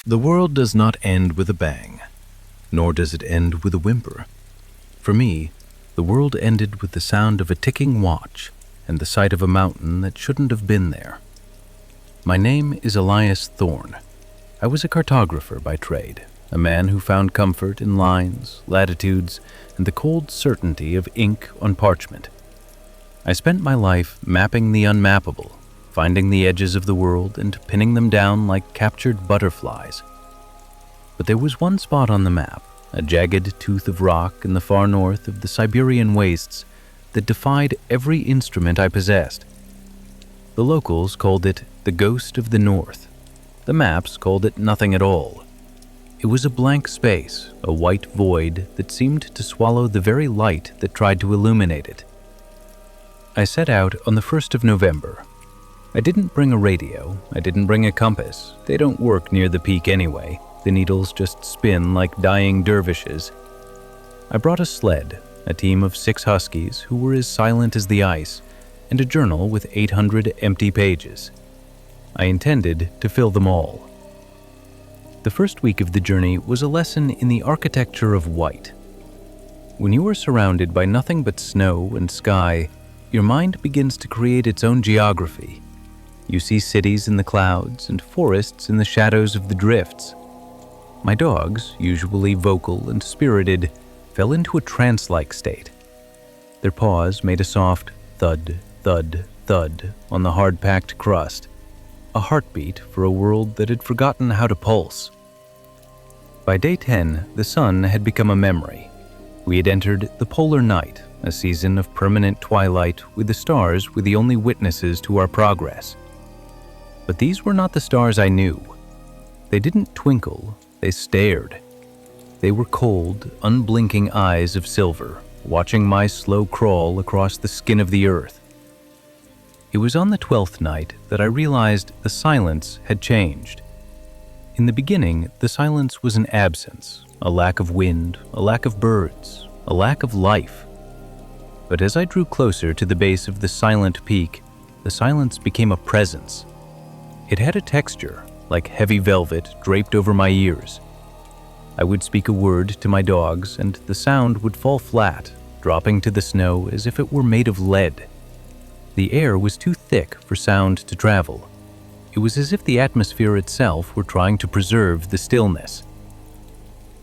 The world does not end with a bang, nor does it end with a whimper. For me, the world ended with the sound of a ticking watch and the sight of a mountain that shouldn't have been there. My name is Elias Thorne. I was a cartographer by trade, a man who found comfort in lines, latitudes, and the cold certainty of ink on parchment. I spent my life mapping the unmappable, finding the edges of the world and pinning them down like captured butterflies. But there was one spot on the map, a jagged tooth of rock in the far north of the Siberian wastes, that defied every instrument I possessed. The locals called it the Ghost of the North. The maps called it nothing at all. It was a blank space, a white void that seemed to swallow the very light that tried to illuminate it. I set out on the 1st of November. I didn't bring a radio, I didn't bring a compass. They don't work near the peak anyway. The needles just spin like dying dervishes. I brought a sled, a team of 6 huskies who were as silent as the ice, and a journal with 800 empty pages. I intended to fill them all. The first week of the journey was a lesson in the architecture of white. When you are surrounded by nothing but snow and sky, your mind begins to create its own geography. You see cities in the clouds and forests in the shadows of the drifts. My dogs, usually vocal and spirited, fell into a trance-like state. Their paws made a soft thud, thud, thud on the hard-packed crust, a heartbeat for a world that had forgotten how to pulse. By day 10, the sun had become a memory. We had entered the polar night, a season of permanent twilight where the stars were the only witnesses to our progress. But these were not the stars I knew. They didn't twinkle, they stared. They were cold, unblinking eyes of silver, watching my slow crawl across the skin of the earth. It was on the 12th night that I realized the silence had changed. In the beginning, the silence was an absence, a lack of wind, a lack of birds, a lack of life. But as I drew closer to the base of the silent peak, the silence became a presence. It had a texture, like heavy velvet draped over my ears. I would speak a word to my dogs, and the sound would fall flat, dropping to the snow as if it were made of lead. The air was too thick for sound to travel. It was as if the atmosphere itself were trying to preserve the stillness.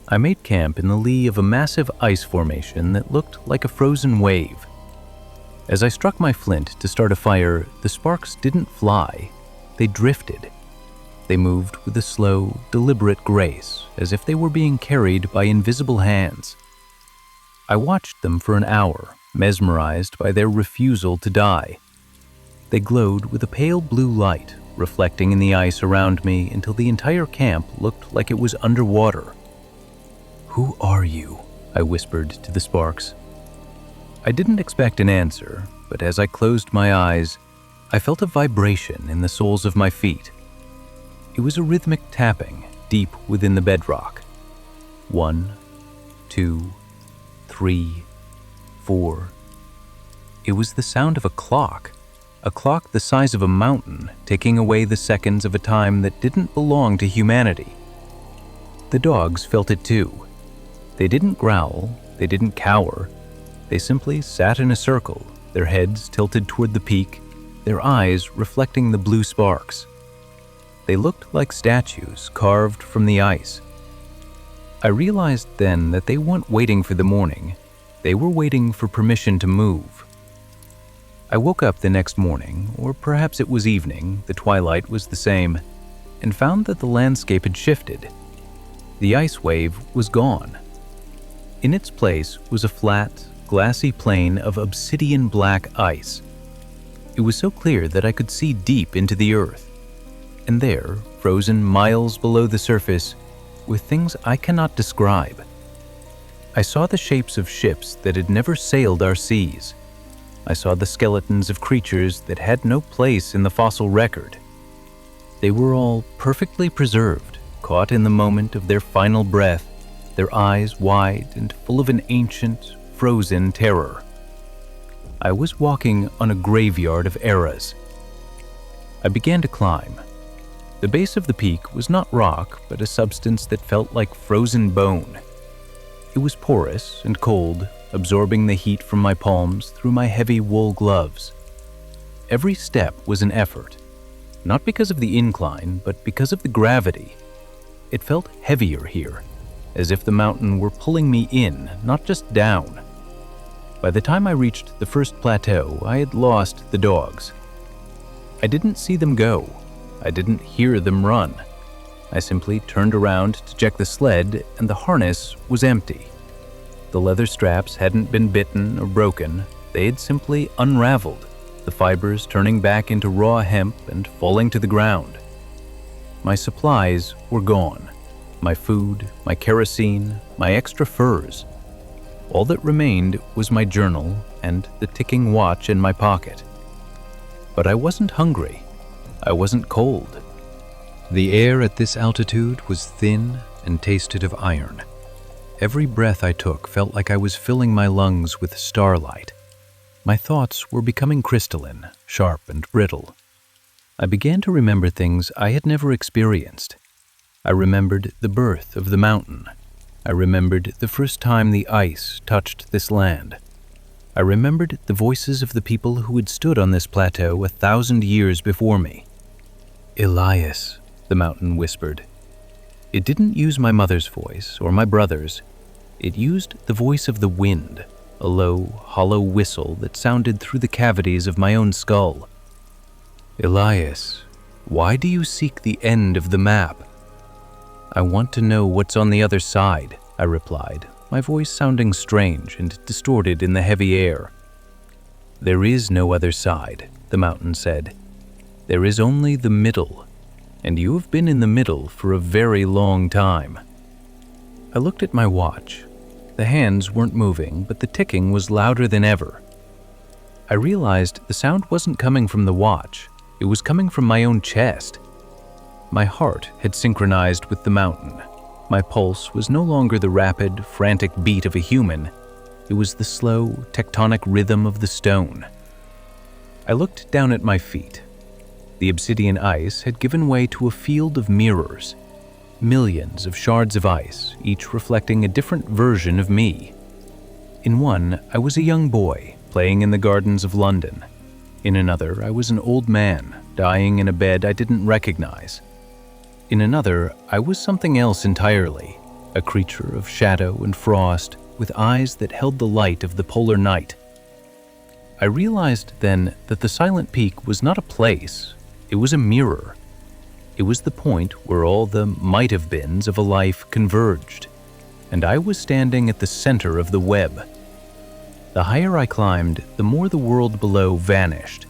I made camp in the lee of a massive ice formation that looked like a frozen wave. As I struck my flint to start a fire, the sparks didn't fly. They drifted. They moved with a slow, deliberate grace, as if they were being carried by invisible hands. I watched them for an hour, mesmerized by their refusal to die. They glowed with a pale blue light, reflecting in the ice around me until the entire camp looked like it was underwater. "Who are you?" I whispered to the sparks. I didn't expect an answer, but as I closed my eyes, I felt a vibration in the soles of my feet. It was a rhythmic tapping deep within the bedrock. 1, 2, 3, 4. It was the sound of a clock the size of a mountain, ticking away the seconds of a time that didn't belong to humanity. The dogs felt it too. They didn't growl, they didn't cower. They simply sat in a circle, their heads tilted toward the peak, their eyes reflecting the blue sparks. They looked like statues carved from the ice. I realized then that they weren't waiting for the morning. They were waiting for permission to move. I woke up the next morning, or perhaps it was evening, the twilight was the same, and found that the landscape had shifted. The ice wave was gone. In its place was a flat, glassy plain of obsidian black ice. It was so clear that I could see deep into the earth. And there, frozen miles below the surface, were things I cannot describe. I saw the shapes of ships that had never sailed our seas. I saw the skeletons of creatures that had no place in the fossil record. They were all perfectly preserved, caught in the moment of their final breath, their eyes wide and full of an ancient, frozen terror. I was walking on a graveyard of eras. I began to climb. The base of the peak was not rock, but a substance that felt like frozen bone. It was porous and cold, absorbing the heat from my palms through my heavy wool gloves. Every step was an effort, not because of the incline, but because of the gravity. It felt heavier here, as if the mountain were pulling me in, not just down. By the time I reached the first plateau, I had lost the dogs. I didn't see them go. I didn't hear them run. I simply turned around to check the sled, and the harness was empty. The leather straps hadn't been bitten or broken. They had simply unraveled, the fibers turning back into raw hemp and falling to the ground. My supplies were gone. My food, my kerosene, my extra furs. All that remained was my journal and the ticking watch in my pocket. But I wasn't hungry. I wasn't cold. The air at this altitude was thin and tasted of iron. Every breath I took felt like I was filling my lungs with starlight. My thoughts were becoming crystalline, sharp and brittle. I began to remember things I had never experienced. I remembered the birth of the mountain. I remembered the first time the ice touched this land. I remembered the voices of the people who had stood on this plateau 1,000 years before me. "Elias," the mountain whispered. It didn't use my mother's voice or my brother's. It used the voice of the wind, a low, hollow whistle that sounded through the cavities of my own skull. "Elias, why do you seek the end of the map?" "I want to know what's on the other side," I replied, my voice sounding strange and distorted in the heavy air. "There is no other side," the mountain said. "There is only the middle, and you have been in the middle for a very long time." I looked at my watch. The hands weren't moving, but the ticking was louder than ever. I realized the sound wasn't coming from the watch. It was coming from my own chest. My heart had synchronized with the mountain. My pulse was no longer the rapid, frantic beat of a human. It was the slow, tectonic rhythm of the stone. I looked down at my feet. The obsidian ice had given way to a field of mirrors. Millions of shards of ice, each reflecting a different version of me. In one, I was a young boy, playing in the gardens of London. In another, I was an old man, dying in a bed I didn't recognize. In another, I was something else entirely, a creature of shadow and frost, with eyes that held the light of the polar night. I realized then that the silent peak was not a place, it was a mirror. It was the point where all the might-have-beens of a life converged, and I was standing at the center of the web. The higher I climbed, the more the world below vanished.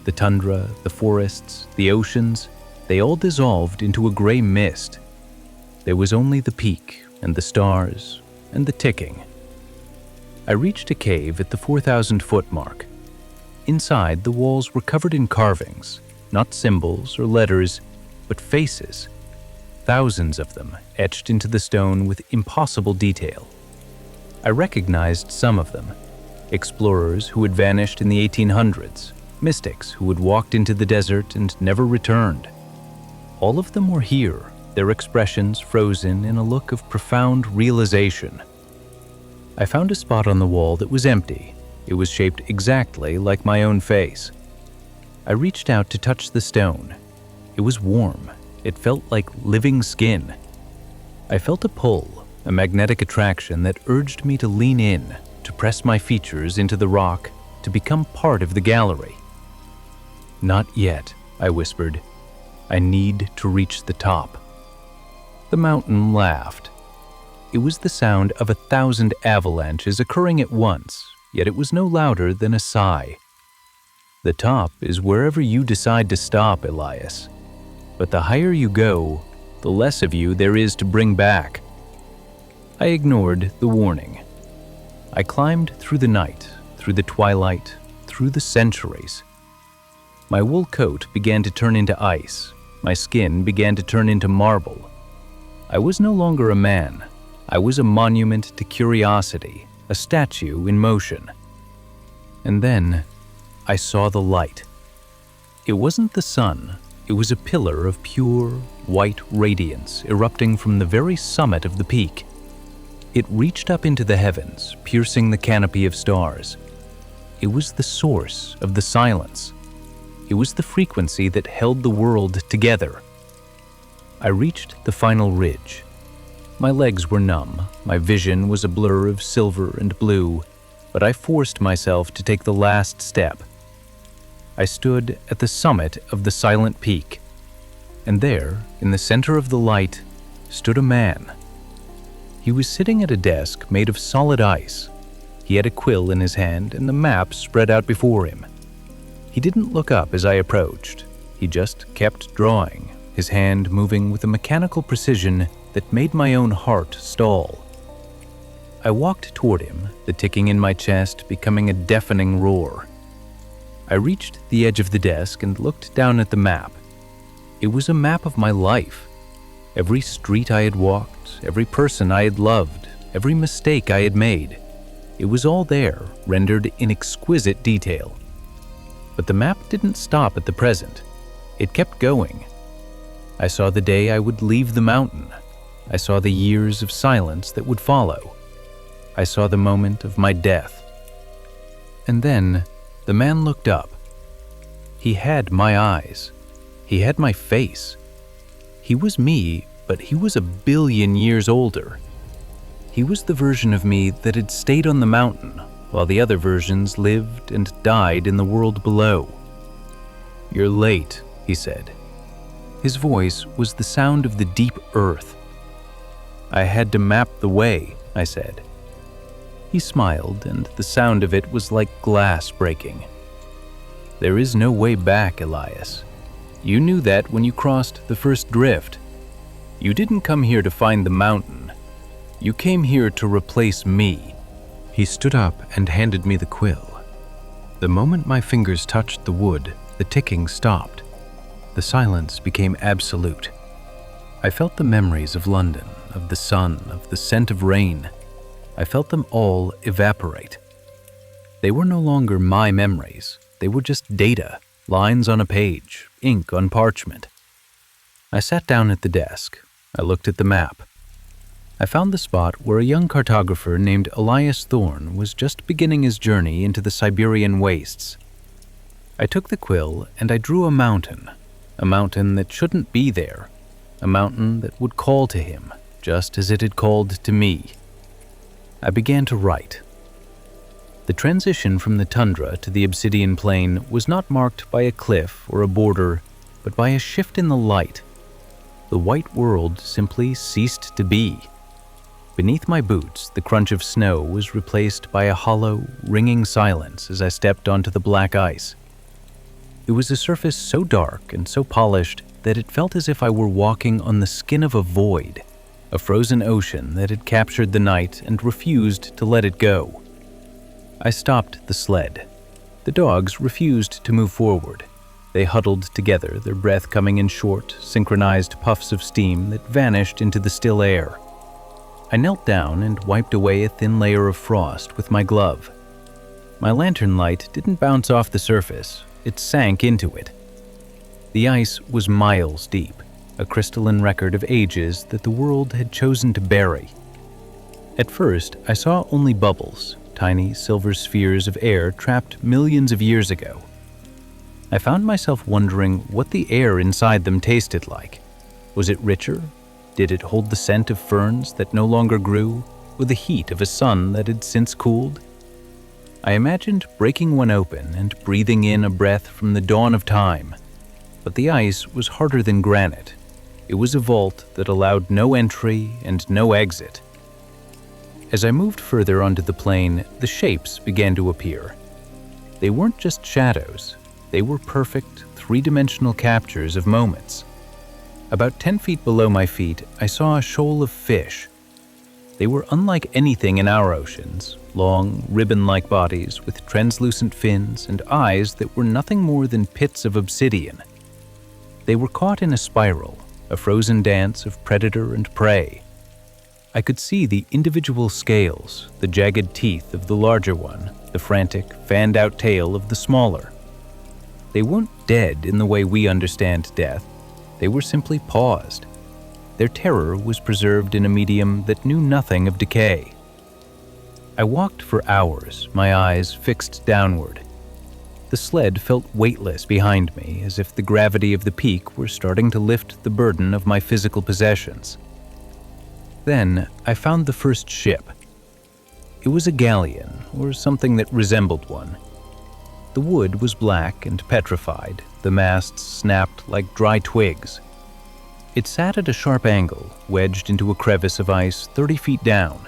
The tundra, the forests, the oceans, they all dissolved into a gray mist. There was only the peak and the stars and the ticking. I reached a cave at the 4,000-foot mark. Inside, the walls were covered in carvings, not symbols or letters, but faces. Thousands of them etched into the stone with impossible detail. I recognized some of them. Explorers who had vanished in the 1800s, mystics who had walked into the desert and never returned. All of them were here, their expressions frozen in a look of profound realization. I found a spot on the wall that was empty. It was shaped exactly like my own face. I reached out to touch the stone. It was warm. It felt like living skin. I felt a pull, a magnetic attraction that urged me to lean in, to press my features into the rock, to become part of the gallery. "Not yet," I whispered. "I need to reach the top." The mountain laughed. It was the sound of 1,000 avalanches occurring at once, yet it was no louder than a sigh. "The top is wherever you decide to stop, Elias. But the higher you go, the less of you there is to bring back." I ignored the warning. I climbed through the night, through the twilight, through the centuries. My wool coat began to turn into ice. My skin began to turn into marble. I was no longer a man. I was a monument to curiosity, a statue in motion. And then I saw the light. It wasn't the sun. It was a pillar of pure, white radiance erupting from the very summit of the peak. It reached up into the heavens, piercing the canopy of stars. It was the source of the silence. It was the frequency that held the world together. I reached the final ridge. My legs were numb, my vision was a blur of silver and blue, but I forced myself to take the last step. I stood at the summit of the silent peak, and there, in the center of the light, stood a man. He was sitting at a desk made of solid ice. He had a quill in his hand and the map spread out before him. He didn't look up as I approached. He just kept drawing, his hand moving with a mechanical precision that made my own heart stall. I walked toward him, the ticking in my chest becoming a deafening roar. I reached the edge of the desk and looked down at the map. It was a map of my life. Every street I had walked, every person I had loved, every mistake I had made. It was all there, rendered in exquisite detail. But the map didn't stop at the present. It kept going. I saw the day I would leave the mountain. I saw the years of silence that would follow. I saw the moment of my death. And then, the man looked up. He had my eyes. He had my face. He was me, but he was 1 billion years older. He was the version of me that had stayed on the mountain, while the other versions lived and died in the world below. "You're late," he said. His voice was the sound of the deep earth. "I had to map the way," I said. He smiled, and the sound of it was like glass breaking. "There is no way back, Elias. You knew that when you crossed the first drift. You didn't come here to find the mountain. You came here to replace me." He stood up and handed me the quill. The moment my fingers touched the wood, the ticking stopped. The silence became absolute. I felt the memories of London, of the sun, of the scent of rain. I felt them all evaporate. They were no longer my memories. They were just data, lines on a page, ink on parchment. I sat down at the desk. I looked at the map. I found the spot where a young cartographer named Elias Thorne was just beginning his journey into the Siberian wastes. I took the quill and I drew a mountain that shouldn't be there, a mountain that would call to him, just as it had called to me. I began to write. The transition from the tundra to the obsidian plain was not marked by a cliff or a border, but by a shift in the light. The white world simply ceased to be. Beneath my boots, the crunch of snow was replaced by a hollow, ringing silence as I stepped onto the black ice. It was a surface so dark and so polished that it felt as if I were walking on the skin of a void, a frozen ocean that had captured the night and refused to let it go. I stopped the sled. The dogs refused to move forward. They huddled together, their breath coming in short, synchronized puffs of steam that vanished into the still air. I knelt down and wiped away a thin layer of frost with my glove. My lantern light didn't bounce off the surface, it sank into it. The ice was miles deep, a crystalline record of ages that the world had chosen to bury. At first, I saw only bubbles, tiny silver spheres of air trapped millions of years ago. I found myself wondering what the air inside them tasted like. Was it richer? Did it hold the scent of ferns that no longer grew, or the heat of a sun that had since cooled? I imagined breaking one open and breathing in a breath from the dawn of time. But the ice was harder than granite. It was a vault that allowed no entry and no exit. As I moved further onto the plain, the shapes began to appear. They weren't just shadows. They were perfect, three-dimensional captures of moments. About 10 feet below my feet, I saw a shoal of fish. They were unlike anything in our oceans, long, ribbon-like bodies with translucent fins and eyes that were nothing more than pits of obsidian. They were caught in a spiral, a frozen dance of predator and prey. I could see the individual scales, the jagged teeth of the larger one, the frantic, fanned-out tail of the smaller. They weren't dead in the way we understand death. They were simply paused. Their terror was preserved in a medium that knew nothing of decay. I walked for hours, my eyes fixed downward. The sled felt weightless behind me, as if the gravity of the peak were starting to lift the burden of my physical possessions. Then I found the first ship. It was a galleon, or something that resembled one. The wood was black and petrified, the masts snapped like dry twigs. It sat at a sharp angle, wedged into a crevice of ice 30 feet down.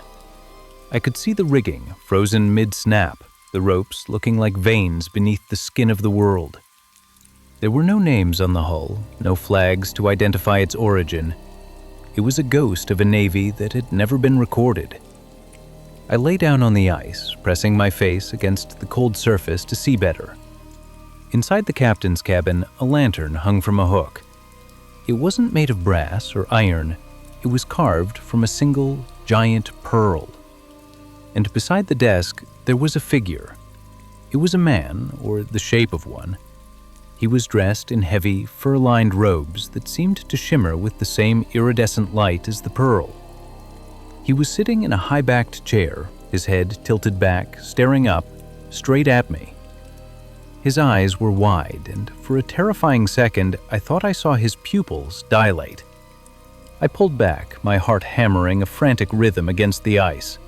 I could see the rigging, frozen mid-snap, the ropes looking like veins beneath the skin of the world. There were no names on the hull, no flags to identify its origin. It was a ghost of a navy that had never been recorded. I lay down on the ice, pressing my face against the cold surface to see better. Inside the captain's cabin, a lantern hung from a hook. It wasn't made of brass or iron. It was carved from a single, giant pearl. And beside the desk, there was a figure. It was a man, or the shape of one. He was dressed in heavy, fur-lined robes that seemed to shimmer with the same iridescent light as the pearl. He was sitting in a high-backed chair, his head tilted back, staring up, straight at me. His eyes were wide, and for a terrifying second, I thought I saw his pupils dilate. I pulled back, my heart hammering a frantic rhythm against the ice.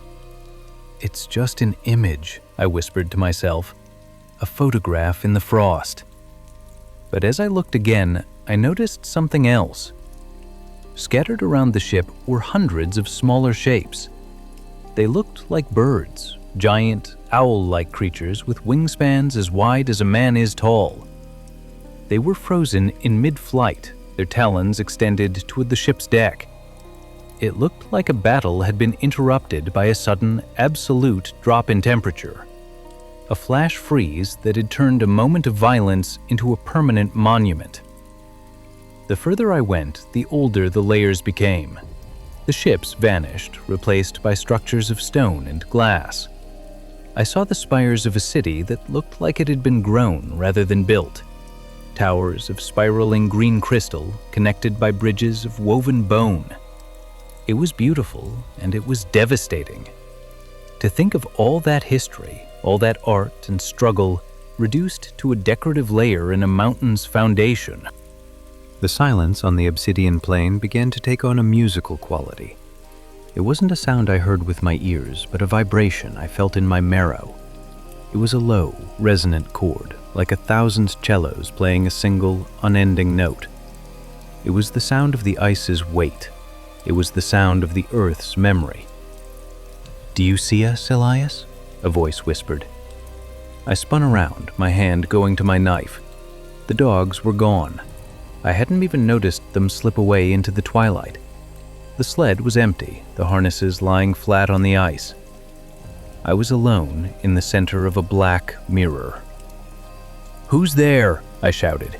"It's just an image," I whispered to myself, "a photograph in the frost." But as I looked again, I noticed something else. Scattered around the ship were hundreds of smaller shapes. They looked like birds, giant, owl-like creatures with wingspans as wide as a man is tall. They were frozen in mid-flight, their talons extended toward the ship's deck. It looked like a battle had been interrupted by a sudden, absolute drop in temperature. A flash freeze that had turned a moment of violence into a permanent monument. The further I went, the older the layers became. The ships vanished, replaced by structures of stone and glass. I saw the spires of a city that looked like it had been grown rather than built. Towers of spiraling green crystal, connected by bridges of woven bone. It was beautiful, and it was devastating. To think of all that history, all that art and struggle, reduced to a decorative layer in a mountain's foundation. The silence on the obsidian plain began to take on a musical quality. It wasn't a sound I heard with my ears, but a vibration I felt in my marrow. It was a low, resonant chord, like 1,000 cellos playing a single, unending note. It was the sound of the ice's weight. It was the sound of the earth's memory. "Do you see us, Elias?" a voice whispered. I spun around, my hand going to my knife. The dogs were gone. I hadn't even noticed them slip away into the twilight. The sled was empty, the harnesses lying flat on the ice. I was alone in the center of a black mirror. "Who's there?" I shouted.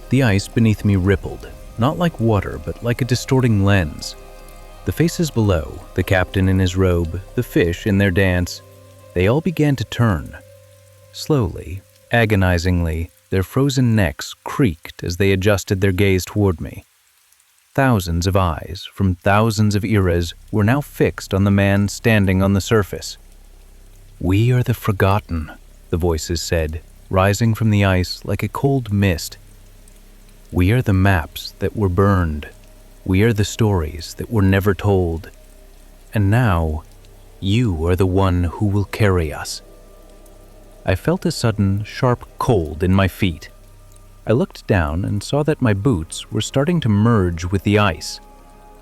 The ice beneath me rippled, not like water, but like a distorting lens. The faces below, the captain in his robe, the fish in their dance, they all began to turn. Slowly, agonizingly, their frozen necks creaked as they adjusted their gaze toward me. Thousands of eyes, from thousands of eras, were now fixed on the man standing on the surface. "We are the forgotten," the voices said, rising from the ice like a cold mist. "We are the maps that were burned. We are the stories that were never told. And now, you are the one who will carry us." I felt a sudden, sharp cold in my feet. I looked down and saw that my boots were starting to merge with the ice.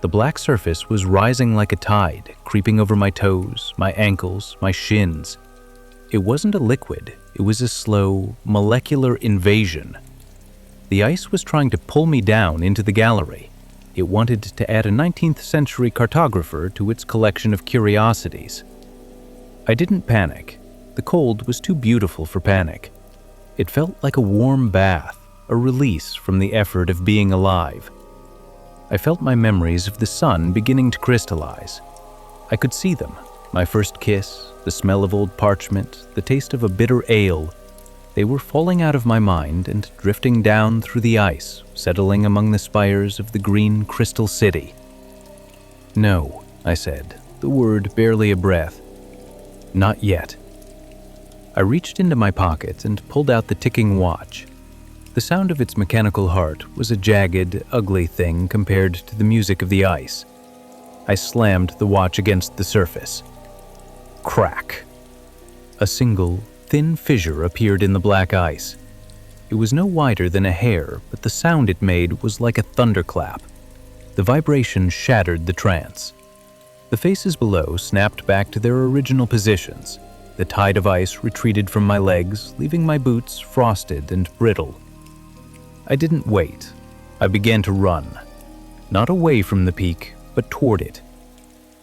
The black surface was rising like a tide, creeping over my toes, my ankles, my shins. It wasn't a liquid, it was a slow, molecular invasion. The ice was trying to pull me down into the gallery. It wanted to add a 19th century cartographer to its collection of curiosities. I didn't panic. The cold was too beautiful for panic. It felt like a warm bath, a release from the effort of being alive. I felt my memories of the sun beginning to crystallize. I could see them, my first kiss, the smell of old parchment, the taste of a bitter ale. They were falling out of my mind and drifting down through the ice, settling among the spires of the green crystal city. "No," I said, the word barely a breath. "Not yet." I reached into my pocket and pulled out the ticking watch. The sound of its mechanical heart was a jagged, ugly thing compared to the music of the ice. I slammed the watch against the surface. Crack! A single, thin fissure appeared in the black ice. It was no wider than a hair, but the sound it made was like a thunderclap. The vibration shattered the trance. The faces below snapped back to their original positions. The tide of ice retreated from my legs, leaving my boots frosted and brittle. I didn't wait. I began to run. Not away from the peak, but toward it.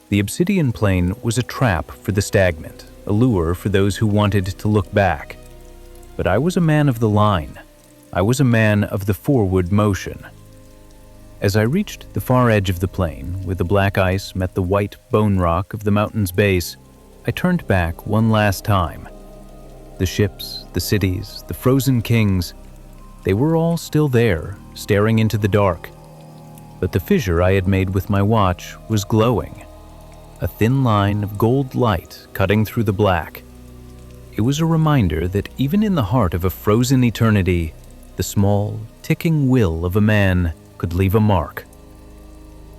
The obsidian plain was a trap for the stagnant, a lure for those who wanted to look back. But I was a man of the line. I was a man of the forward motion. As I reached the far edge of the plain, where the black ice met the white bone rock of the mountain's base, I turned back one last time. The ships, the cities, the frozen kings, they were all still there, staring into the dark. But the fissure I had made with my watch was glowing. A thin line of gold light cutting through the black. It was a reminder that even in the heart of a frozen eternity, the small, ticking will of a man could leave a mark.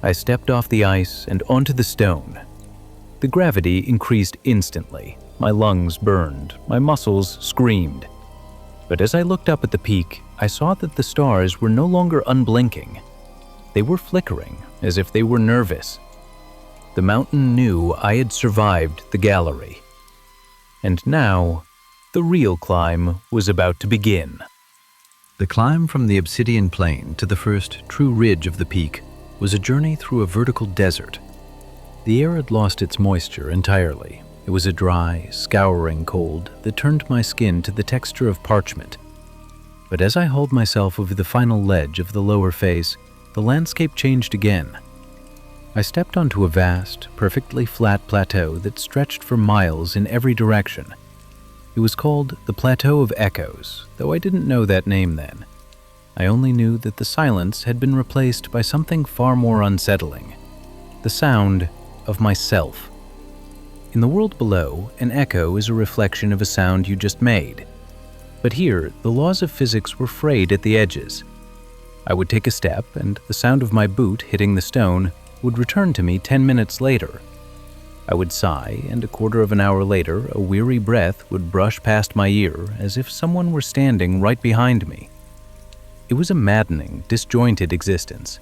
I stepped off the ice and onto the stone. The gravity increased instantly. My lungs burned, my muscles screamed. But as I looked up at the peak, I saw that the stars were no longer unblinking. They were flickering, as if they were nervous. The mountain knew I had survived the gallery. And now, the real climb was about to begin. The climb from the obsidian plain to the first true ridge of the peak was a journey through a vertical desert. The air had lost its moisture entirely. It was a dry, scouring cold that turned my skin to the texture of parchment. But as I hauled myself over the final ledge of the lower face, the landscape changed again. I stepped onto a vast, perfectly flat plateau that stretched for miles in every direction. It was called the Plateau of Echoes, though I didn't know that name then. I only knew that the silence had been replaced by something far more unsettling. The sound of myself. In the world below, an echo is a reflection of a sound you just made. But here, the laws of physics were frayed at the edges. I would take a step, and the sound of my boot hitting the stone would return to me 10 minutes later. I would sigh, and a quarter of an hour later, a weary breath would brush past my ear as if someone were standing right behind me. It was a maddening, disjointed existence.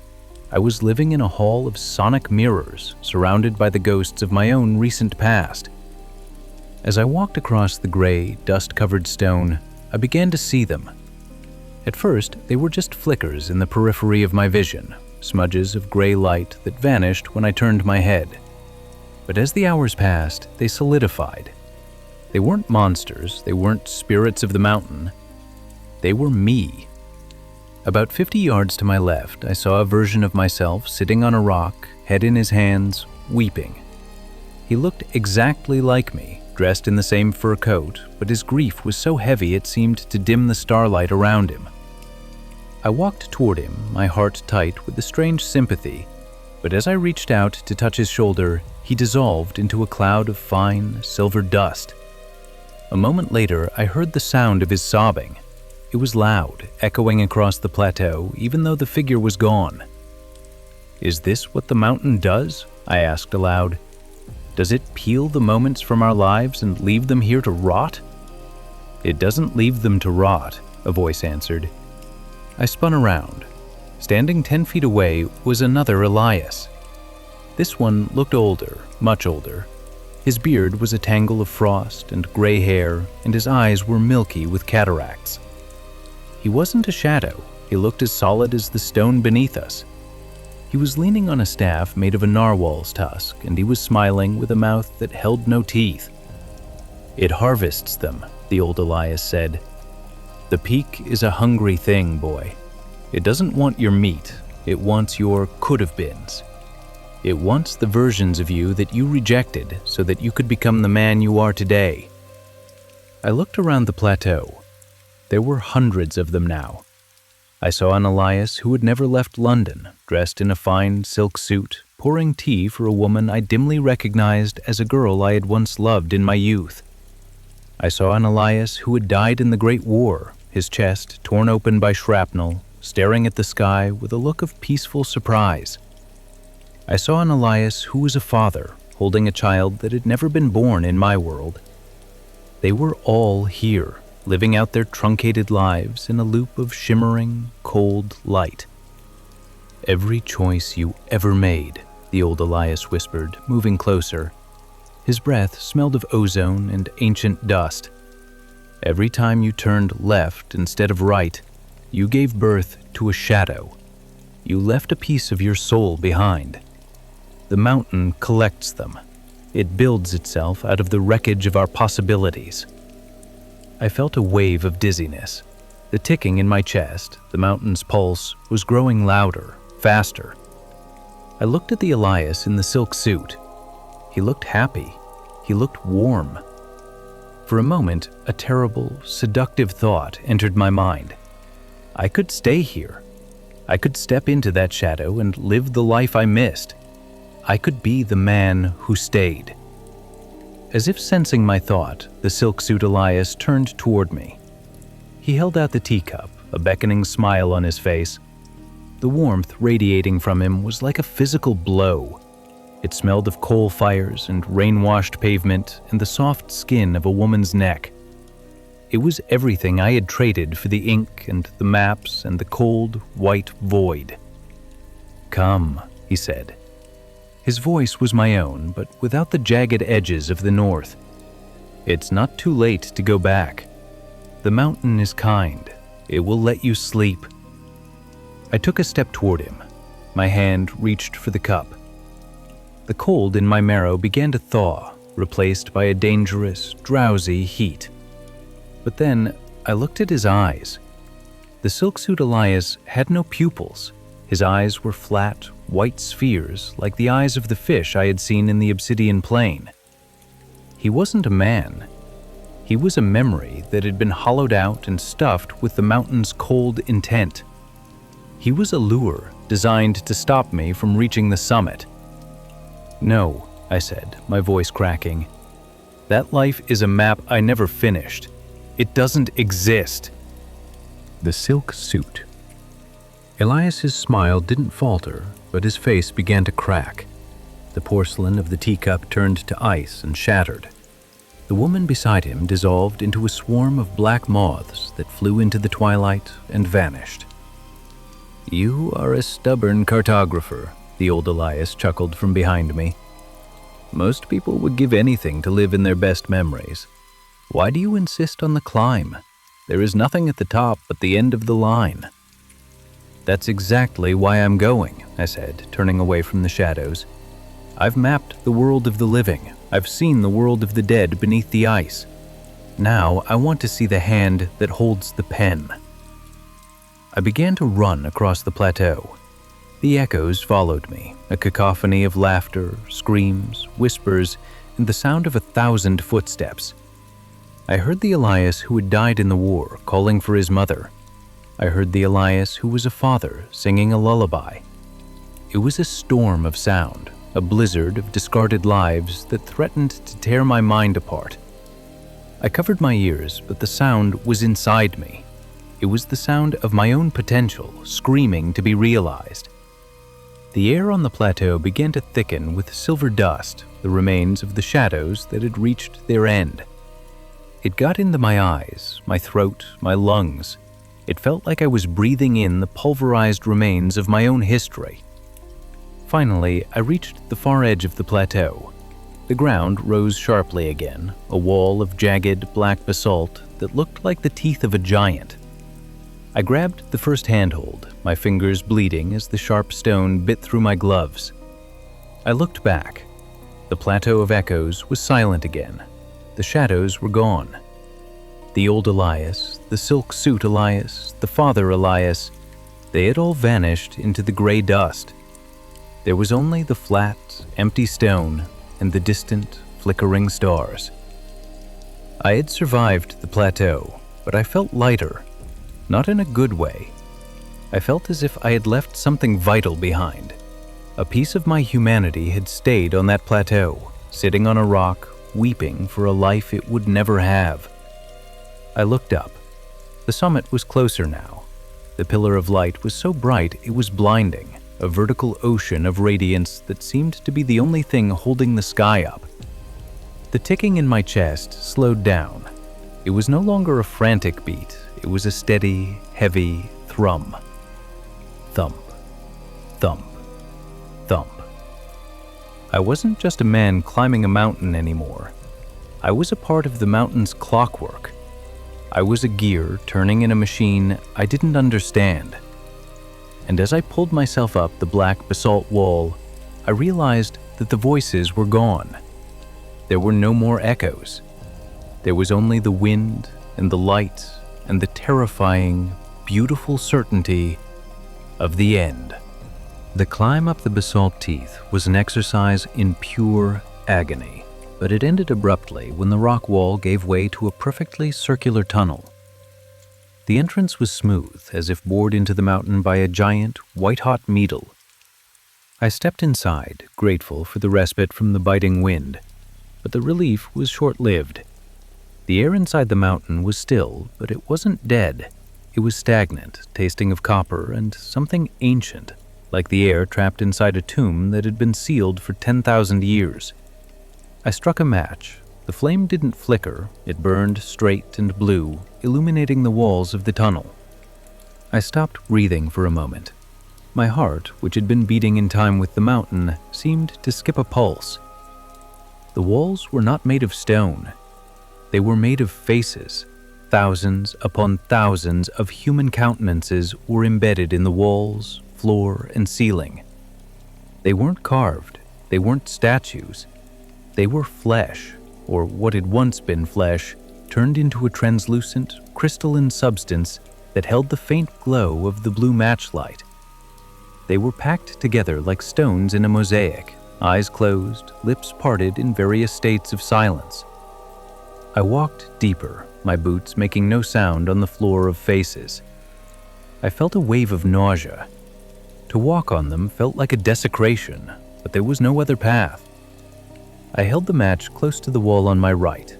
I was living in a hall of sonic mirrors, surrounded by the ghosts of my own recent past. As I walked across the gray, dust-covered stone, I began to see them. At first, they were just flickers in the periphery of my vision, smudges of gray light that vanished when I turned my head. But as the hours passed, they solidified. They weren't monsters, they weren't spirits of the mountain. They were me. About 50 yards to my left, I saw a version of myself sitting on a rock, head in his hands, weeping. He looked exactly like me, dressed in the same fur coat, but his grief was so heavy it seemed to dim the starlight around him. I walked toward him, my heart tight with a strange sympathy, but as I reached out to touch his shoulder, he dissolved into a cloud of fine, silver dust. A moment later, I heard the sound of his sobbing. It was loud, echoing across the plateau, even though the figure was gone. "Is this what the mountain does?" I asked aloud. "Does it peel the moments from our lives and leave them here to rot?" "It doesn't leave them to rot," a voice answered. I spun around. Standing 10 feet away was another Elias. This one looked older, much older. His beard was a tangle of frost and gray hair, and his eyes were milky with cataracts. He wasn't a shadow. He looked as solid as the stone beneath us. He was leaning on a staff made of a narwhal's tusk, and he was smiling with a mouth that held no teeth. "It harvests them," the old Elias said. "The peak is a hungry thing, boy. It doesn't want your meat. It wants your could-have-beens. It wants the versions of you that you rejected so that you could become the man you are today." I looked around the plateau. There were hundreds of them now. I saw an Elias who had never left London, dressed in a fine silk suit, pouring tea for a woman I dimly recognized as a girl I had once loved in my youth. I saw an Elias who had died in the Great War, his chest torn open by shrapnel, staring at the sky with a look of peaceful surprise. I saw an Elias who was a father, holding a child that had never been born in my world. They were all here, living out their truncated lives in a loop of shimmering, cold light. "Every choice you ever made," the old Elias whispered, moving closer. His breath smelled of ozone and ancient dust. "Every time you turned left instead of right, you gave birth to a shadow. You left a piece of your soul behind. The mountain collects them. It builds itself out of the wreckage of our possibilities." I felt a wave of dizziness. The ticking in my chest, the mountain's pulse, was growing louder, faster. I looked at the Elias in the silk suit. He looked happy. He looked warm. For a moment, a terrible, seductive thought entered my mind. I could stay here. I could step into that shadow and live the life I missed. I could be the man who stayed. As if sensing my thought, the silk suit Elias turned toward me. He held out the teacup, a beckoning smile on his face. The warmth radiating from him was like a physical blow. It smelled of coal fires and rain-washed pavement and the soft skin of a woman's neck. It was everything I had traded for the ink and the maps and the cold, white void. "Come," he said. His voice was my own, but without the jagged edges of the north. "It's not too late to go back. The mountain is kind. It will let you sleep." I took a step toward him. My hand reached for the cup. The cold in my marrow began to thaw, replaced by a dangerous, drowsy heat. But then I looked at his eyes. The silk suit Elias had no pupils. His eyes were flat, white spheres like the eyes of the fish I had seen in the obsidian plain. He wasn't a man. He was a memory that had been hollowed out and stuffed with the mountain's cold intent. He was a lure designed to stop me from reaching the summit. "No," I said, my voice cracking. "That life is a map I never finished. It doesn't exist." The silk suit. Elias's smile didn't falter, but his face began to crack. The porcelain of the teacup turned to ice and shattered. The woman beside him dissolved into a swarm of black moths that flew into the twilight and vanished. "You are a stubborn cartographer," the old Elias chuckled from behind me. "Most people would give anything to live in their best memories. Why do you insist on the climb? There is nothing at the top but the end of the line." "That's exactly why I'm going," I said, turning away from the shadows. "I've mapped the world of the living. I've seen the world of the dead beneath the ice. Now I want to see the hand that holds the pen." I began to run across the plateau. The echoes followed me, a cacophony of laughter, screams, whispers, and the sound of 1,000 footsteps. I heard the Elias who had died in the war calling for his mother. I heard the Elias who was a father singing a lullaby. It was a storm of sound, a blizzard of discarded lives that threatened to tear my mind apart. I covered my ears, but the sound was inside me. It was the sound of my own potential screaming to be realized. The air on the plateau began to thicken with silver dust, the remains of the shadows that had reached their end. It got into my eyes, my throat, my lungs. It felt like I was breathing in the pulverized remains of my own history. Finally, I reached the far edge of the plateau. The ground rose sharply again, a wall of jagged black basalt that looked like the teeth of a giant. I grabbed the first handhold, my fingers bleeding as the sharp stone bit through my gloves. I looked back. The plateau of echoes was silent again. The shadows were gone. The old Elias, the silk suit Elias, the father Elias, they had all vanished into the gray dust. There was only the flat, empty stone and the distant, flickering stars. I had survived the plateau. but I felt lighter, not in a good way. I felt as if I had left something vital behind. A piece of my humanity had stayed on that plateau, sitting on a rock, weeping for a life it would never have. I looked up. The summit was closer now. The pillar of light was so bright it was blinding, a vertical ocean of radiance that seemed to be the only thing holding the sky up. The ticking in my chest slowed down. It was no longer a frantic beat. It was a steady, heavy thrum. Thump, thump, thump. I wasn't just a man climbing a mountain anymore. I was a part of the mountain's clockwork. I was a gear turning in a machine I didn't understand. And as I pulled myself up the black basalt wall, I realized that the voices were gone. There were no more echoes. There was only the wind and the light and the terrifying, beautiful certainty of the end. The climb up the basalt teeth was an exercise in pure agony, but it ended abruptly when the rock wall gave way to a perfectly circular tunnel. The entrance was smooth, as if bored into the mountain by a giant, white-hot needle. I stepped inside, grateful for the respite from the biting wind, but the relief was short-lived. The air inside the mountain was still, but it wasn't dead. It was stagnant, tasting of copper and something ancient, like the air trapped inside a tomb that had been sealed for 10,000 years. I struck a match. The flame didn't flicker. It burned straight and blue, illuminating the walls of the tunnel. I stopped breathing for a moment. My heart, which had been beating in time with the mountain, seemed to skip a pulse. The walls were not made of stone. They were made of faces. Thousands upon thousands of human countenances were embedded in the walls, floor, and ceiling. They weren't carved. They weren't statues. They were flesh, or what had once been flesh, turned into a translucent, crystalline substance that held the faint glow of the blue matchlight. They were packed together like stones in a mosaic, eyes closed, lips parted in various states of silence. I walked deeper, my boots making no sound on the floor of faces. I felt a wave of nausea. To walk on them felt like a desecration, but there was no other path. I held the match close to the wall on my right.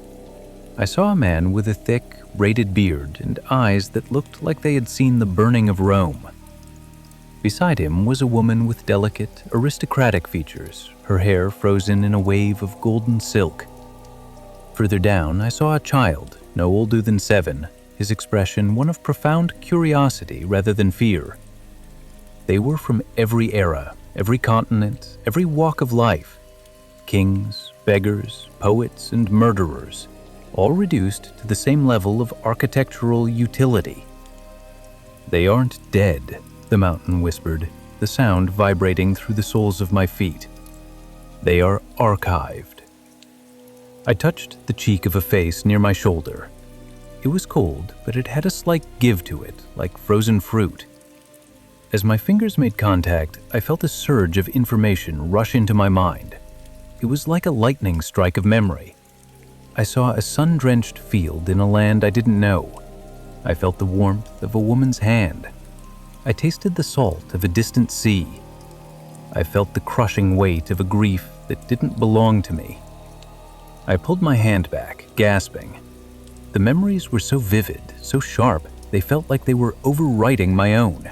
I saw a man with a thick, braided beard and eyes that looked like they had seen the burning of Rome. Beside him was a woman with delicate, aristocratic features, her hair frozen in a wave of golden silk. Further down, I saw a child, no older than 7, his expression one of profound curiosity rather than fear. They were from every era, every continent, every walk of life. Kings, beggars, poets, and murderers, all reduced to the same level of architectural utility. "They aren't dead," the mountain whispered, the sound vibrating through the soles of my feet. "They are archived." I touched the cheek of a face near my shoulder. It was cold, but it had a slight give to it, like frozen fruit. As my fingers made contact, I felt a surge of information rush into my mind. It was like a lightning strike of memory. I saw a sun-drenched field in a land I didn't know. I felt the warmth of a woman's hand. I tasted the salt of a distant sea. I felt the crushing weight of a grief that didn't belong to me. I pulled my hand back, gasping. The memories were so vivid, so sharp, they felt like they were overwriting my own.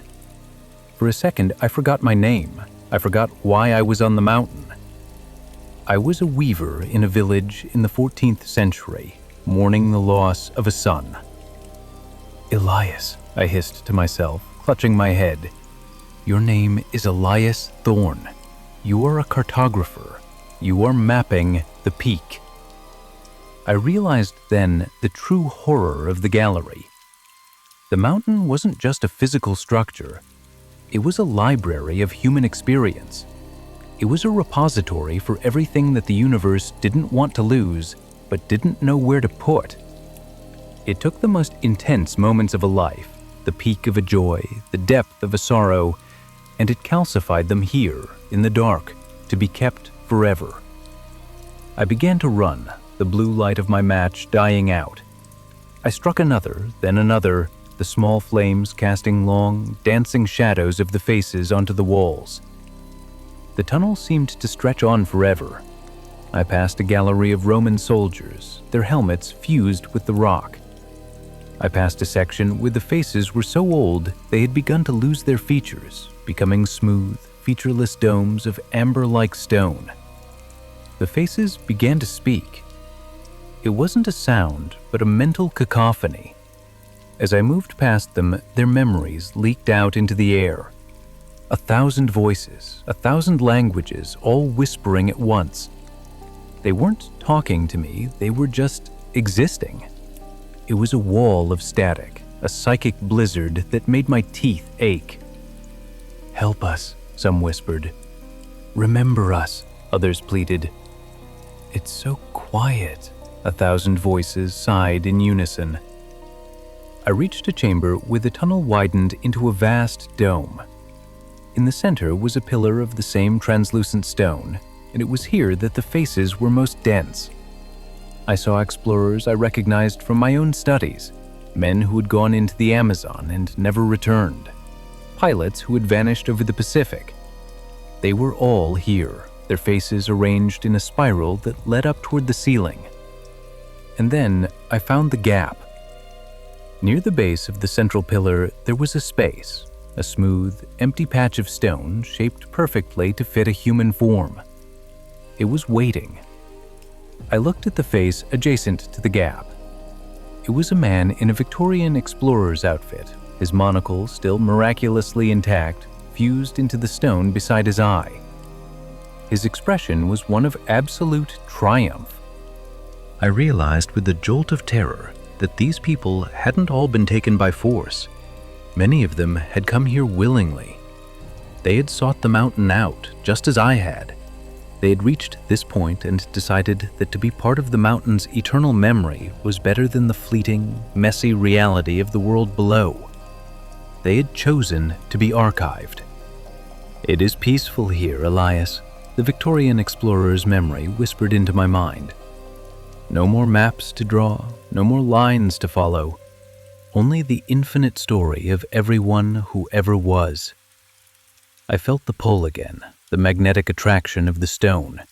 For a second, I forgot my name. I forgot why I was on the mountain. I was a weaver in a village in the 14th century, mourning the loss of a son. "Elias," I hissed to myself, clutching my head. "Your name is Elias Thorne. You are a cartographer. You are mapping the peak." I realized then the true horror of the gallery. The mountain wasn't just a physical structure. It was a library of human experience. It was a repository for everything that the universe didn't want to lose, but didn't know where to put. It took the most intense moments of a life, the peak of a joy, the depth of a sorrow, and it calcified them here, in the dark, to be kept forever. I began to run, the blue light of my match dying out. I struck another, then another, the small flames casting long, dancing shadows of the faces onto the walls. The tunnel seemed to stretch on forever. I passed a gallery of Roman soldiers, their helmets fused with the rock. I passed a section where the faces were so old they had begun to lose their features, becoming smooth, featureless domes of amber-like stone. The faces began to speak. It wasn't a sound, but a mental cacophony. As I moved past them, their memories leaked out into the air. 1,000 voices, 1,000 languages, all whispering at once. They weren't talking to me, they were just existing. It was a wall of static, a psychic blizzard that made my teeth ache. "Help us," some whispered. "Remember us," others pleaded. "It's so quiet," 1,000 voices sighed in unison. I reached a chamber where the tunnel widened into a vast dome. In the center was a pillar of the same translucent stone, and it was here that the faces were most dense. I saw explorers I recognized from my own studies, men who had gone into the Amazon and never returned, pilots who had vanished over the Pacific. They were all here, their faces arranged in a spiral that led up toward the ceiling. And then I found the gap. Near the base of the central pillar, there was a space, a smooth, empty patch of stone shaped perfectly to fit a human form. It was waiting. I looked at the face adjacent to the gap. It was a man in a Victorian explorer's outfit, his monocle still miraculously intact, fused into the stone beside his eye. His expression was one of absolute triumph. I realized with a jolt of terror that these people hadn't all been taken by force. Many of them had come here willingly. They had sought the mountain out, just as I had. They had reached this point and decided that to be part of the mountain's eternal memory was better than the fleeting, messy reality of the world below. They had chosen to be archived. "It is peaceful here, Elias," the Victorian explorer's memory whispered into my mind. "No more maps to draw, no more lines to follow. Only the infinite story of everyone who ever was." I felt the pull again, the magnetic attraction of the stone.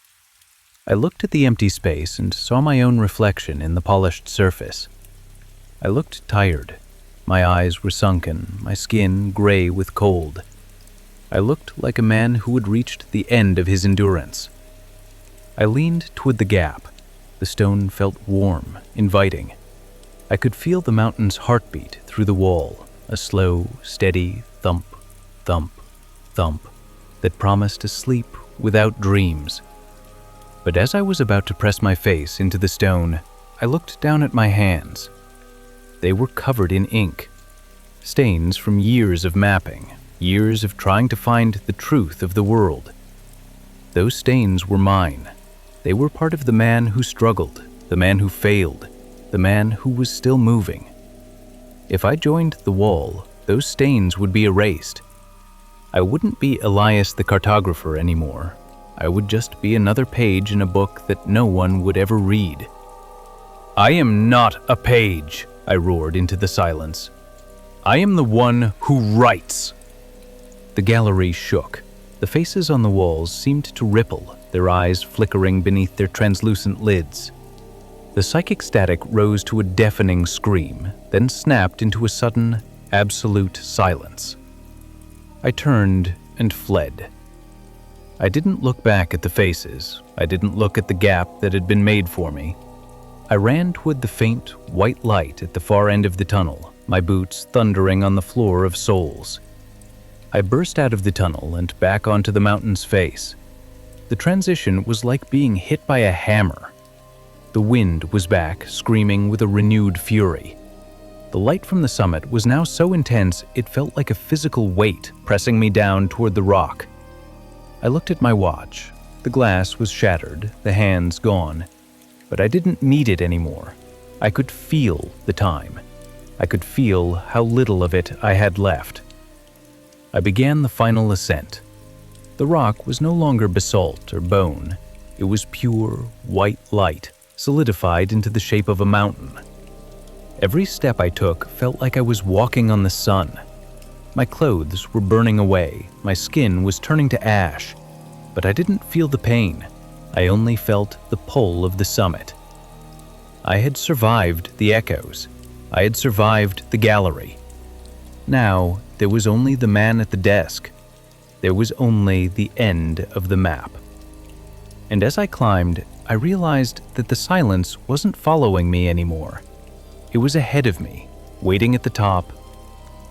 I looked at the empty space and saw my own reflection in the polished surface. I looked tired. My eyes were sunken, my skin gray with cold. I looked like a man who had reached the end of his endurance. I leaned toward the gap. The stone felt warm, inviting. I could feel the mountain's heartbeat through the wall, a slow, steady thump, thump, thump that promised a sleep without dreams. But as I was about to press my face into the stone, I looked down at my hands. They were covered in ink, stains from years of mapping, years of trying to find the truth of the world. Those stains were mine. They were part of the man who struggled, the man who failed, the man who was still moving. If I joined the wall, those stains would be erased. I wouldn't be Elias the cartographer anymore. I would just be another page in a book that no one would ever read. "I am not a page," I roared into the silence. "I am the one who writes." The gallery shook. The faces on the walls seemed to ripple, their eyes flickering beneath their translucent lids. The psychic static rose to a deafening scream, then snapped into a sudden, absolute silence. I turned and fled. I didn't look back at the faces. I didn't look at the gap that had been made for me. I ran toward the faint, white light at the far end of the tunnel, my boots thundering on the floor of souls. I burst out of the tunnel and back onto the mountain's face. The transition was like being hit by a hammer. The wind was back, screaming with a renewed fury. The light from the summit was now so intense it felt like a physical weight pressing me down toward the rock. I looked at my watch. The glass was shattered, the hands gone. But I didn't need it anymore. I could feel the time. I could feel how little of it I had left. I began the final ascent. The rock was no longer basalt or bone. It was pure, white light, solidified into the shape of a mountain. Every step I took felt like I was walking on the sun. My clothes were burning away, my skin was turning to ash, but I didn't feel the pain. I only felt the pull of the summit. I had survived the echoes. I had survived the gallery. Now, there was only the man at the desk. There was only the end of the map. And as I climbed, I realized that the silence wasn't following me anymore. It was ahead of me, waiting at the top,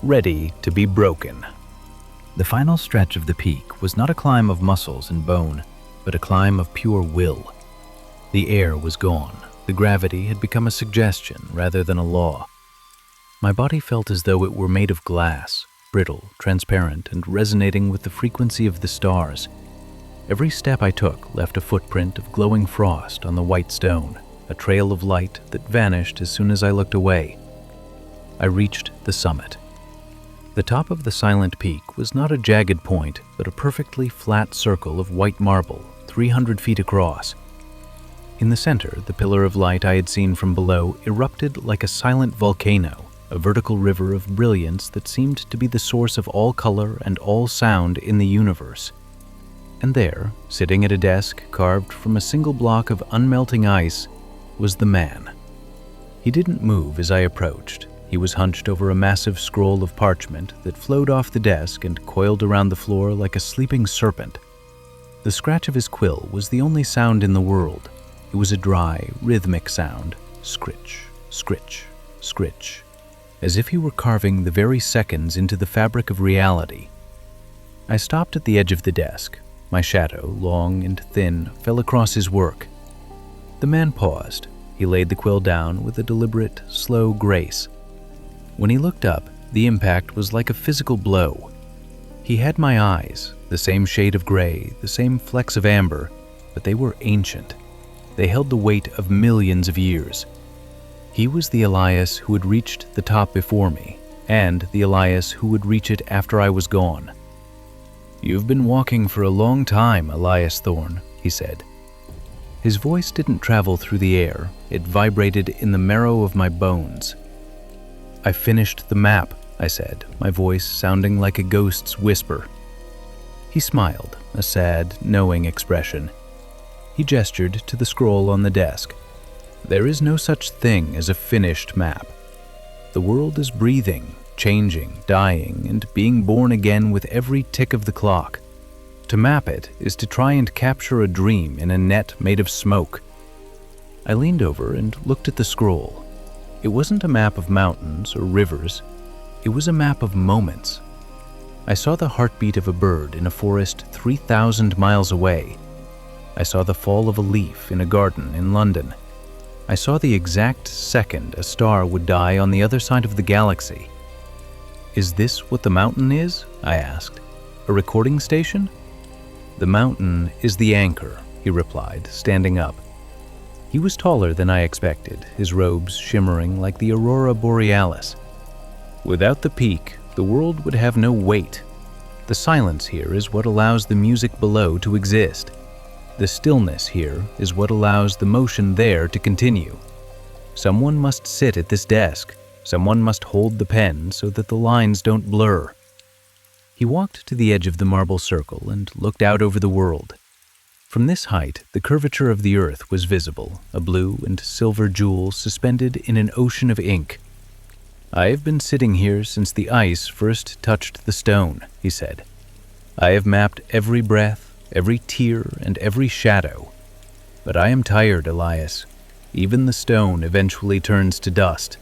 ready to be broken. The final stretch of the peak was not a climb of muscles and bone, but a climb of pure will. The air was gone. The gravity had become a suggestion rather than a law. My body felt as though it were made of glass, brittle, transparent, and resonating with the frequency of the stars. Every step I took left a footprint of glowing frost on the white stone, a trail of light that vanished as soon as I looked away. I reached the summit. The top of the silent peak was not a jagged point, but a perfectly flat circle of white marble, 300 feet across. In the center, the pillar of light I had seen from below erupted like a silent volcano, a vertical river of brilliance that seemed to be the source of all color and all sound in the universe. And there, sitting at a desk carved from a single block of unmelting ice, was the man. He didn't move as I approached. He was hunched over a massive scroll of parchment that flowed off the desk and coiled around the floor like a sleeping serpent. The scratch of his quill was the only sound in the world. It was a dry, rhythmic sound, scritch, scritch, scritch, as if he were carving the very seconds into the fabric of reality. I stopped at the edge of the desk. My shadow, long and thin, fell across his work. The man paused. He laid the quill down with a deliberate, slow grace. When he looked up, the impact was like a physical blow. He had my eyes, the same shade of gray, the same flecks of amber, but they were ancient. They held the weight of millions of years. He was the Elias who had reached the top before me, and the Elias who would reach it after I was gone. "You've been walking for a long time, Elias Thorne," he said. His voice didn't travel through the air. It vibrated in the marrow of my bones. "I finished the map," I said, my voice sounding like a ghost's whisper. He smiled, a sad, knowing expression. He gestured to the scroll on the desk. "There is no such thing as a finished map. The world is breathing, changing, dying, and being born again with every tick of the clock. To map it is to try and capture a dream in a net made of smoke." I leaned over and looked at the scroll. It wasn't a map of mountains or rivers. It was a map of moments. I saw the heartbeat of a bird in a forest 3,000 miles away. I saw the fall of a leaf in a garden in London. I saw the exact second a star would die on the other side of the galaxy. "Is this what the mountain is?" I asked. "A recording station?" "The mountain is the anchor," he replied, standing up. He was taller than I expected, his robes shimmering like the aurora borealis. "Without the peak, the world would have no weight. The silence here is what allows the music below to exist. The stillness here is what allows the motion there to continue. Someone must sit at this desk. Someone must hold the pen so that the lines don't blur." He walked to the edge of the marble circle and looked out over the world. From this height, the curvature of the earth was visible, a blue and silver jewel suspended in an ocean of ink. "I have been sitting here since the ice first touched the stone," he said. "I have mapped every breath, every tear, and every shadow. But I am tired, Elias. Even the stone eventually turns to dust."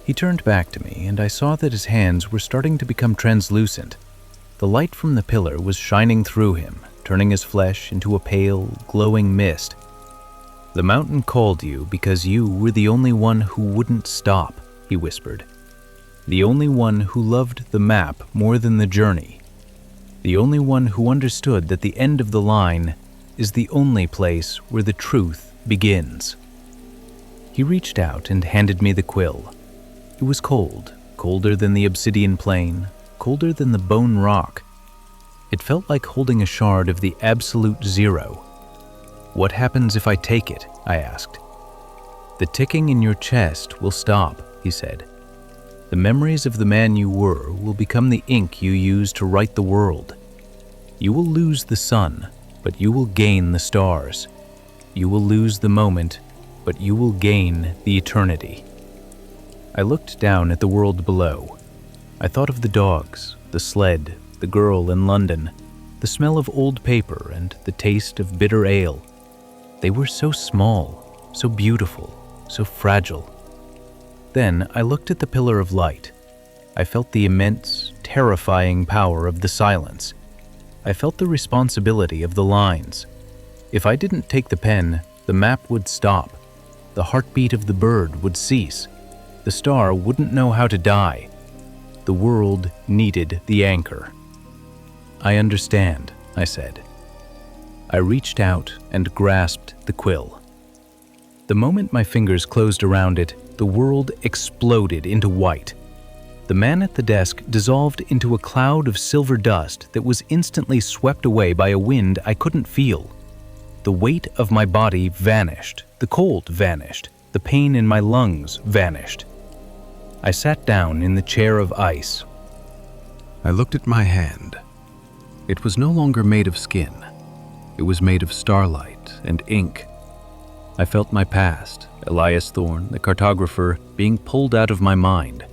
He turned back to me, and I saw that his hands were starting to become translucent. The light from the pillar was shining through him, turning his flesh into a pale, glowing mist. "The mountain called you because you were the only one who wouldn't stop," he whispered. "The only one who loved the map more than the journey. The only one who understood that the end of the line is the only place where the truth begins." He reached out and handed me the quill. It was cold, colder than the obsidian plain, colder than the bone rock. It felt like holding a shard of the absolute zero. "What happens if I take it?" I asked. "The ticking in your chest will stop," he said. "The memories of the man you were will become the ink you use to write the world. You will lose the sun, but you will gain the stars. You will lose the moment, but you will gain the eternity." I looked down at the world below. I thought of the dogs, the sled, the girl in London, the smell of old paper and the taste of bitter ale. They were so small, so beautiful, so fragile. Then I looked at the pillar of light. I felt the immense, terrifying power of the silence. I felt the responsibility of the lines. If I didn't take the pen, the map would stop. The heartbeat of the bird would cease. The star wouldn't know how to die. The world needed the anchor. "I understand," I said. I reached out and grasped the quill. The moment my fingers closed around it, the world exploded into white. The man at the desk dissolved into a cloud of silver dust that was instantly swept away by a wind I couldn't feel. The weight of my body vanished, the cold vanished, the pain in my lungs vanished. I sat down in the chair of ice. I looked at my hand. It was no longer made of skin. It was made of starlight and ink. I felt my past, Elias Thorne, the cartographer, being pulled out of my mind.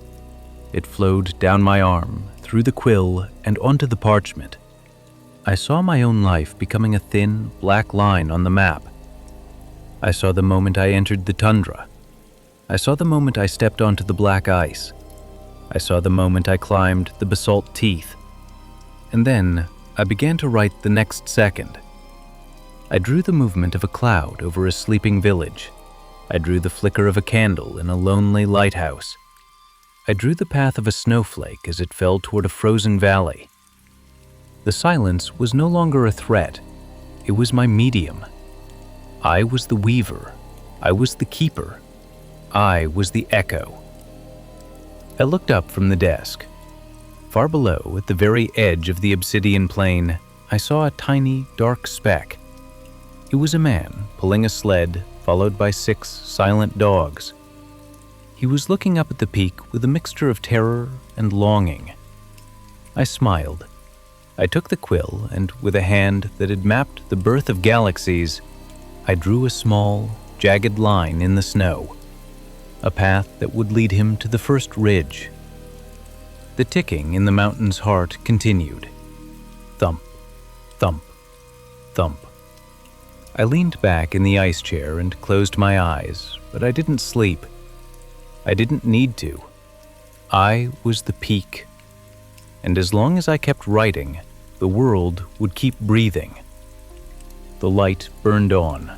It flowed down my arm, through the quill, and onto the parchment. I saw my own life becoming a thin, black line on the map. I saw the moment I entered the tundra. I saw the moment I stepped onto the black ice. I saw the moment I climbed the basalt teeth. And then I began to write the next second. I drew the movement of a cloud over a sleeping village. I drew the flicker of a candle in a lonely lighthouse. I drew the path of a snowflake as it fell toward a frozen valley. The silence was no longer a threat. It was my medium. I was the weaver. I was the keeper. I was the echo. I looked up from the desk. Far below, at the very edge of the obsidian plain, I saw a tiny, dark speck. It was a man pulling a sled, followed by 6 silent dogs. He was looking up at the peak with a mixture of terror and longing. I smiled. I took the quill, and with a hand that had mapped the birth of galaxies, I drew a small, jagged line in the snow, a path that would lead him to the first ridge. The ticking in the mountain's heart continued. Thump, thump, thump. I leaned back in the ice chair and closed my eyes, but I didn't sleep. I didn't need to. I was the peak. And as long as I kept writing, the world would keep breathing. The light burned on,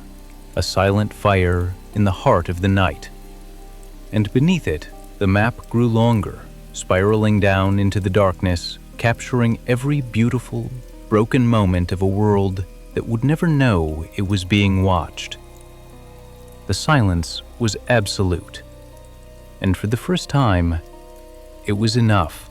a silent fire in the heart of the night. And beneath it, the map grew longer, spiraling down into the darkness, capturing every beautiful, broken moment of a world that would never know it was being watched. The silence was absolute, and for the first time, it was enough.